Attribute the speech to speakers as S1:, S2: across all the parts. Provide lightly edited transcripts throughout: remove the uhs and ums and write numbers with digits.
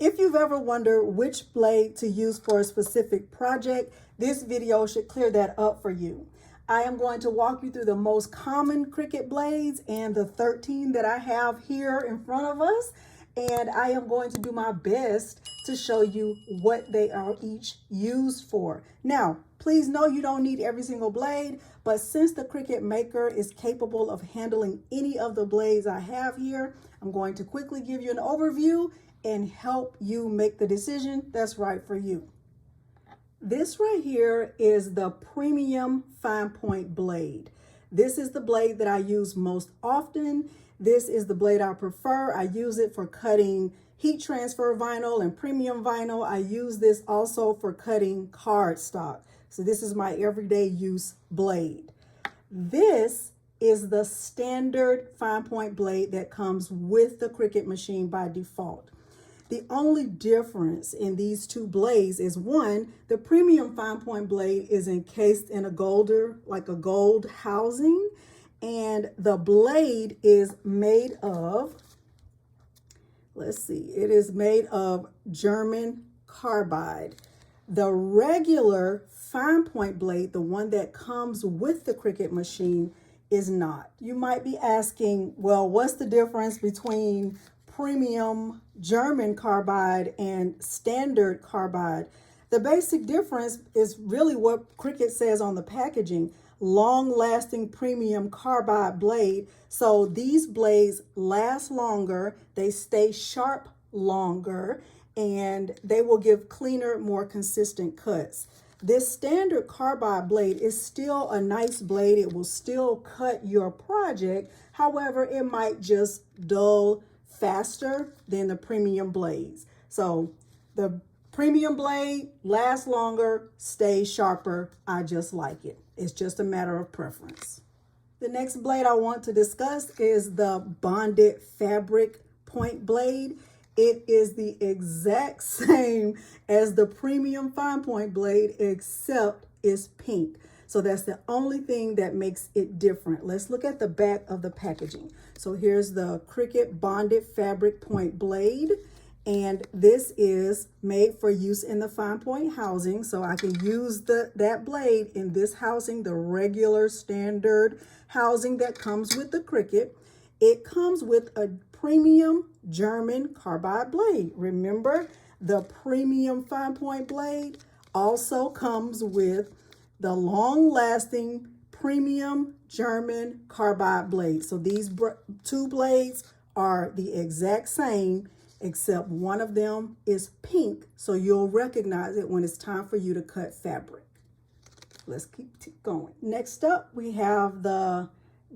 S1: If you've ever wondered which blade to use for a specific project, this video should clear that up for you. I am going to walk you through the most common Cricut blades and the 13 that I have here in front of us. And I am going to do my best to show you what they are each used for. Now, please know you don't need every single blade, but since the Cricut Maker is capable of handling any of the blades I have here, I'm going to quickly give you an overview and help you make the decision that's right for you. This right here is the premium fine point blade. This is the blade that I use most often. This is the blade I prefer. I use it for cutting heat transfer vinyl and premium vinyl. I use this also for cutting cardstock. So this is my everyday use blade. This is the standard fine point blade that comes with the Cricut machine by default. The only difference in these two blades is one, the premium fine point blade is encased in a gold housing, and the blade is made of, it is made of German carbide. The regular fine point blade, the one that comes with the Cricut machine, is not. You might be asking, well, what's the difference between premium German carbide and standard carbide? The basic difference is really what Cricut says on the packaging: long-lasting premium carbide blade. So these blades last longer, they stay sharp longer, and they will give cleaner, more consistent cuts. This standard carbide blade is still a nice blade. It will still cut your project. However, it might just dull faster than the premium blades. So the premium blade lasts longer, stays sharper. I just like it. It's just a matter of preference. The next blade I want to discuss is the bonded fabric point blade. It is the exact same as the premium fine point blade, except it's pink. So that's the only thing that makes it different. Let's look at the back of the packaging. So here's the Cricut bonded fabric point blade. And this is made for use in the fine point housing. So I can use that blade in this housing, the regular standard housing that comes with the Cricut. It comes with a premium German carbide blade. Remember, the premium fine point blade also comes with the long-lasting premium German carbide blade. So these two blades are the exact same, except one of them is pink, so you'll recognize it when it's time for you to cut fabric. Let's keep going. Next up, we have the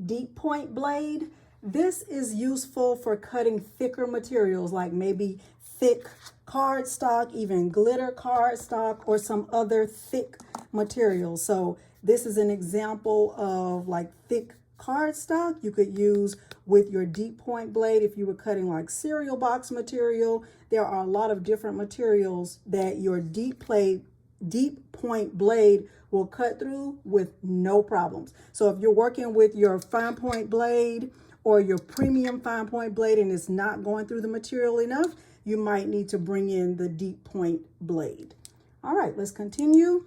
S1: deep point blade. This is useful for cutting thicker materials, like maybe thick cardstock, even glitter cardstock, or some other thick material. So this is an example of like thick cardstock you could use with your deep point blade. If you were cutting like cereal box material, there are a lot of different materials that your deep point blade will cut through with no problems. So if you're working with your fine point blade or your premium fine point blade and it's not going through the material enough, you might need to bring in the deep point blade. All right, let's continue.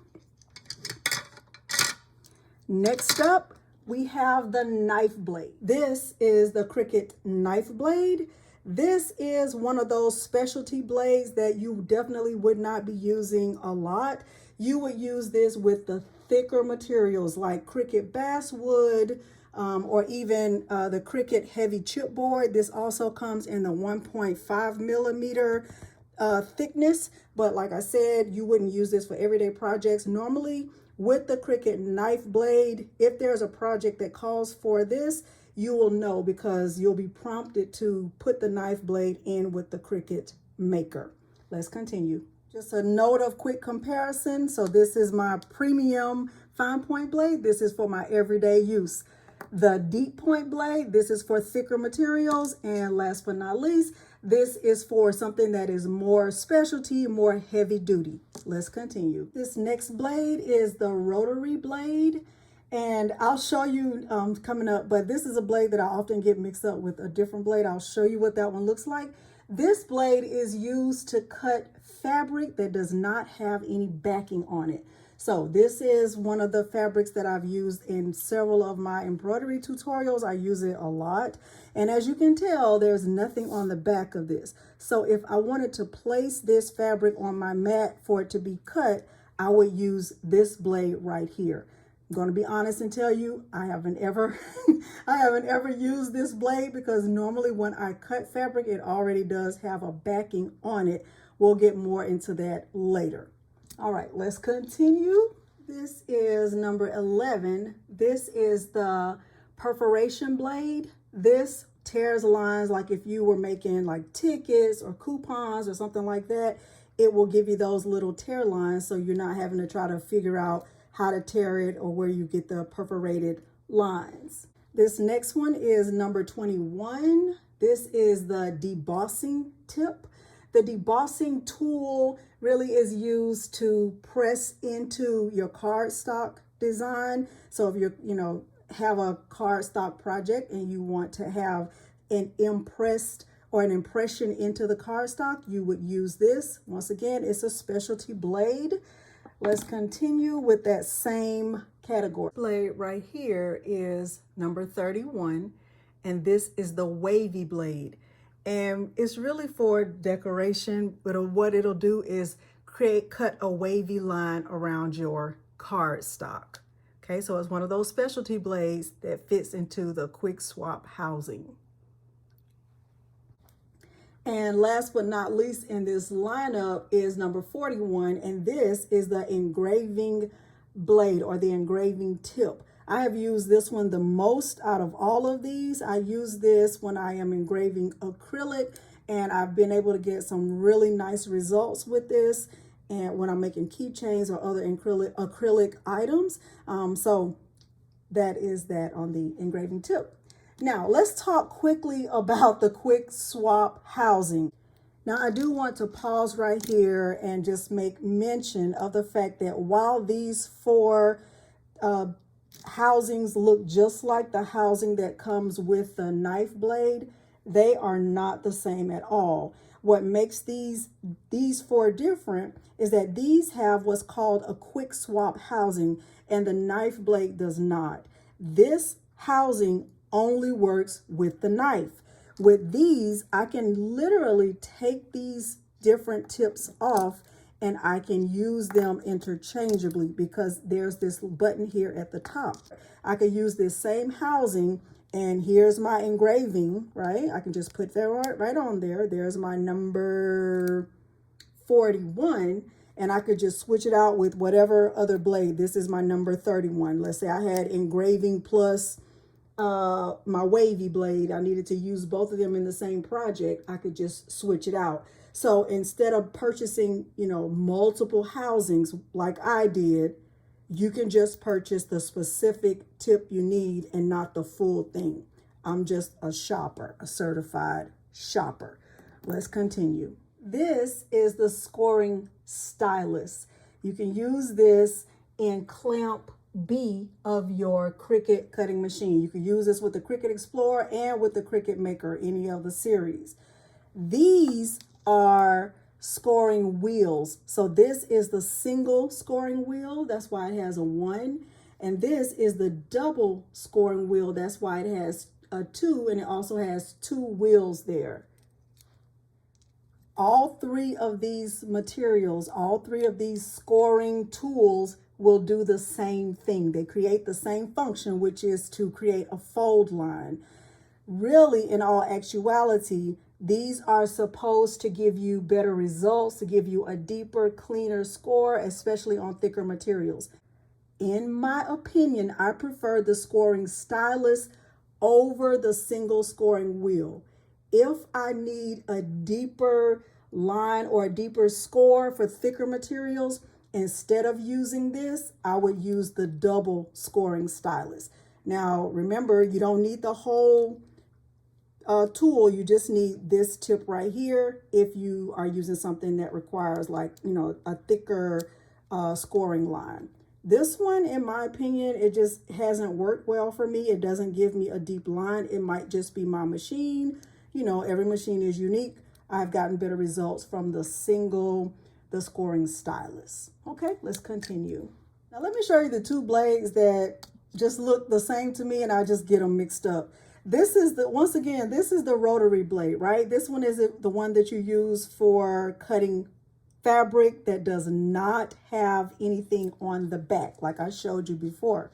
S1: Next up, we have the knife blade. This is the Cricut knife blade. This is one of those specialty blades that you definitely would not be using a lot. You would use this with the thicker materials like Cricut basswood, or even the Cricut heavy chipboard. This also comes in the 1.5 millimeter thickness, but like I said, you wouldn't use this for everyday projects. Normally, with the Cricut knife blade, if there's a project that calls for this, you will know because you'll be prompted to put the knife blade in with the Cricut Maker. Let's continue. Just a note of quick comparison. So this is my premium fine point blade. This is for my everyday use. The deep point blade, this is for thicker materials. And last but not least, this is for something that is more specialty, more heavy duty. Let's continue. This next blade is the rotary blade. And I'll show you coming up, but this is a blade that I often get mixed up with a different blade. I'll show you what that one looks like. This blade is used to cut fabric that does not have any backing on it. So this is one of the fabrics that I've used in several of my embroidery tutorials. I use it a lot. And as you can tell, there's nothing on the back of this. So if I wanted to place this fabric on my mat for it to be cut, I would use this blade right here. I'm going to be honest and tell you, I haven't ever used this blade because normally when I cut fabric, it already does have a backing on it. We'll get more into that later. All right, let's continue. This is number 11. This is the perforation blade. This tears lines, like if you were making like tickets or coupons or something like that, it will give you those little tear lines so you're not having to try to figure out how to tear it or where you get the perforated lines. This next one is number 21. This is the debossing tip. The debossing tool really is used to press into your cardstock design. So if you're, have a cardstock project and you want to have an impressed or an impression into the cardstock, you would use this. Once again, it's a specialty blade. Let's continue with that same category. Blade right here is number 31, and this is the wavy blade. And it's really for decoration, but what it'll do is cut a wavy line around your cardstock. Okay, so it's one of those specialty blades that fits into the quick swap housing. And last but not least in this lineup is number 41, and this is the engraving blade or the engraving tip. I have used this one the most out of all of these. I use this when I am engraving acrylic, and I've been able to get some really nice results with this, and when I'm making keychains or other acrylic items. So that is that on the engraving tip. Now, let's talk quickly about the quick swap housing. Now, I do want to pause right here and just make mention of the fact that while these four housings look just like the housing that comes with the knife blade, they are not the same at all. What makes these four different is that these have what's called a quick swap housing and the knife blade does not. This housing only works with the knife. With these, I can literally take these different tips off and I can use them interchangeably because there's this button here at the top. I could use this same housing and here's my engraving, right? I can just put that right on there. There's my number 41 and I could just switch it out with whatever other blade. This is my number 31. Let's say I had engraving plus my wavy blade. I needed to use both of them in the same project. I could just switch it out. So instead of purchasing, multiple housings like I did, you can just purchase the specific tip you need and not the full thing. I'm just a shopper, a certified shopper. Let's continue. This is the scoring stylus. You can use this in clamp B of your Cricut cutting machine. You can use this with the Cricut Explorer and with the Cricut Maker, any of the series. These are scoring wheels. So this is the single scoring wheel. That's why it has a 1. And this is the double scoring wheel. That's why it has a 2 and it also has 2 wheels there. All three of these materials, all three of these scoring tools will do the same thing. They create the same function, which is to create a fold line. Really, in all actuality, these are supposed to give you better results, to give you a deeper, cleaner score, especially on thicker materials. In my opinion, I prefer the scoring stylus over the single scoring wheel. If I need a deeper line or a deeper score for thicker materials, instead of using this, I would use the double scoring stylus. Now, remember, you don't need the whole tool. You just need this tip right here if you are using something that requires a thicker scoring line. This one, in my opinion, it just hasn't worked well for me. It doesn't give me a deep line. It might just be my machine. Every machine is unique. I've gotten better results from the scoring stylus. Okay, let's continue. Now let me show you the two blades that just look the same to me and I just get them mixed up. This is once again, this is the rotary blade, right? This one is the one that you use for cutting fabric that does not have anything on the back, like I showed you before.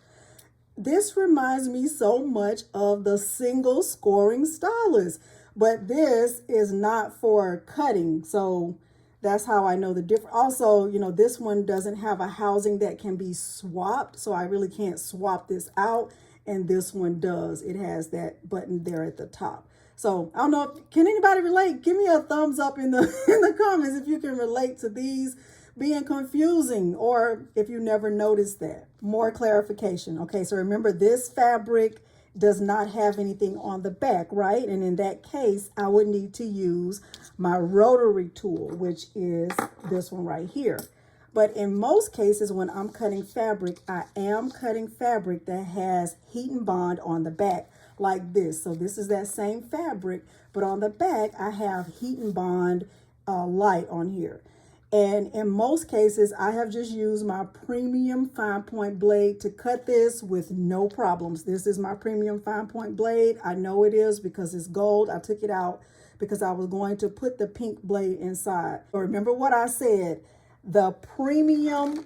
S1: This reminds me so much of the single scoring stylus, but this is not for cutting. So that's how I know the difference. Also, you know, this one doesn't have a housing that can be swapped, so I really can't swap this out. And this one does. It has that button there at the top. So I don't know, can anybody relate? Give me a thumbs up in the comments if you can relate to these being confusing, or if you never noticed that. More clarification. Okay, so remember, this fabric does not have anything on the back, right? And in that case, I would need to use my rotary tool, which is this one right here. But in most cases, when I'm cutting fabric, I am cutting fabric that has heat and bond on the back, like this. So this is that same fabric, but on the back, I have heat and bond light on here. And in most cases, I have just used my premium fine point blade to cut this with no problems. This is my premium fine point blade. I know it is because it's gold. I took it out because I was going to put the pink blade inside. But remember what I said, the premium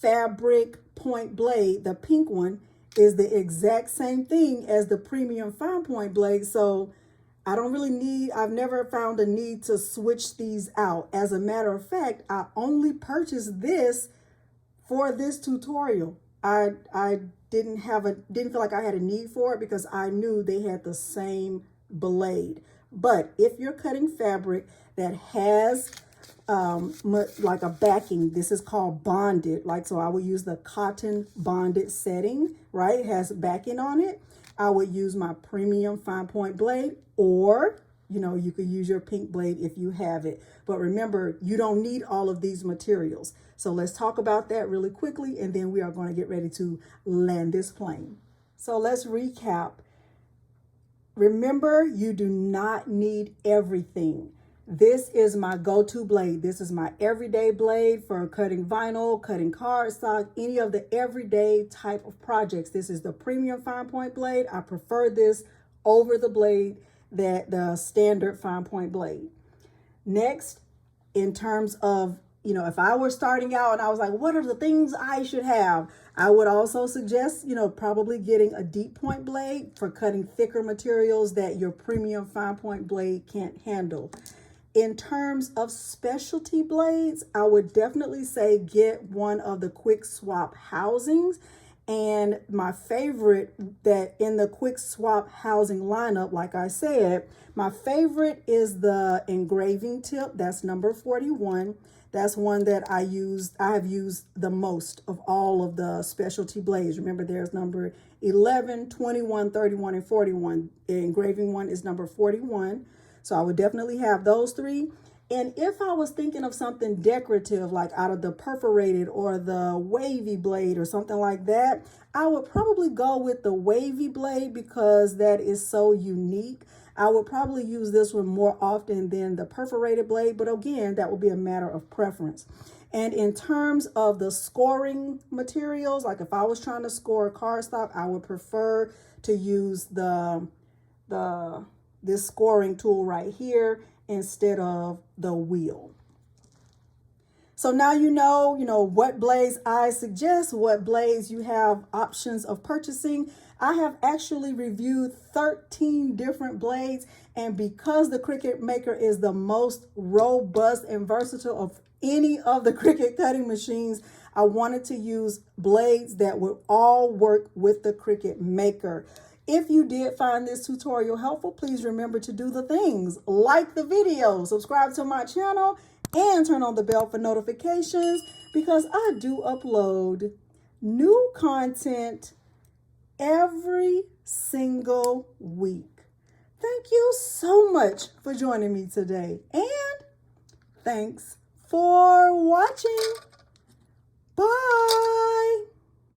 S1: fabric point blade, the pink one, is the exact same thing as the premium fine point blade. So I don't really need, I've never found a need to switch these out. As a matter of fact, I only purchased this for this tutorial. I didn't feel like I had a need for it because I knew they had the same blade. But if you're cutting fabric that has like a backing, this is called bonded, like, so I would use the cotton bonded setting, right? It has backing on it. I would use my premium fine point blade, or, you know, you could use your pink blade if you have it. But remember, you don't need all of these materials. So let's talk about that really quickly, and then we are going to get ready to land this plane. So let's recap. Remember, you do not need everything. This is my go-to blade. This is my everyday blade for cutting vinyl, cutting cardstock, any of the everyday type of projects. This is the premium fine point blade. I prefer this over the blade, the standard fine point blade. Next, in terms of, you know, if I were starting out and I was like, what are the things I should have? I would also suggest, you know, probably getting a deep point blade for cutting thicker materials that your premium fine point blade can't handle. In terms of specialty blades, I would definitely say get one of the quick swap housings. And my favorite that in the quick swap housing lineup, like I said, my favorite is the engraving tip. That's number 41. That's one that I have used the most of all of the specialty blades. Remember, there's number 11, 21, 31, and 41. The engraving one is number 41. So I would definitely have those three. And if I was thinking of something decorative, like out of the perforated or the wavy blade or something like that, I would probably go with the wavy blade because that is so unique. I would probably use this one more often than the perforated blade, but again, that will be a matter of preference. And in terms of the scoring materials, like if I was trying to score cardstock, I would prefer to use this scoring tool right here instead of the wheel. So now you know what blades I suggest, what blades you have options of purchasing. I have actually reviewed 13 different blades, and because the Cricut Maker is the most robust and versatile of any of the Cricut cutting machines, I wanted to use blades that would all work with the Cricut Maker. If you did find this tutorial helpful, please remember to do the things. Like the video, subscribe to my channel, and turn on the bell for notifications because I do upload new content every single week. Thank you so much for joining me today, and thanks for watching. Bye.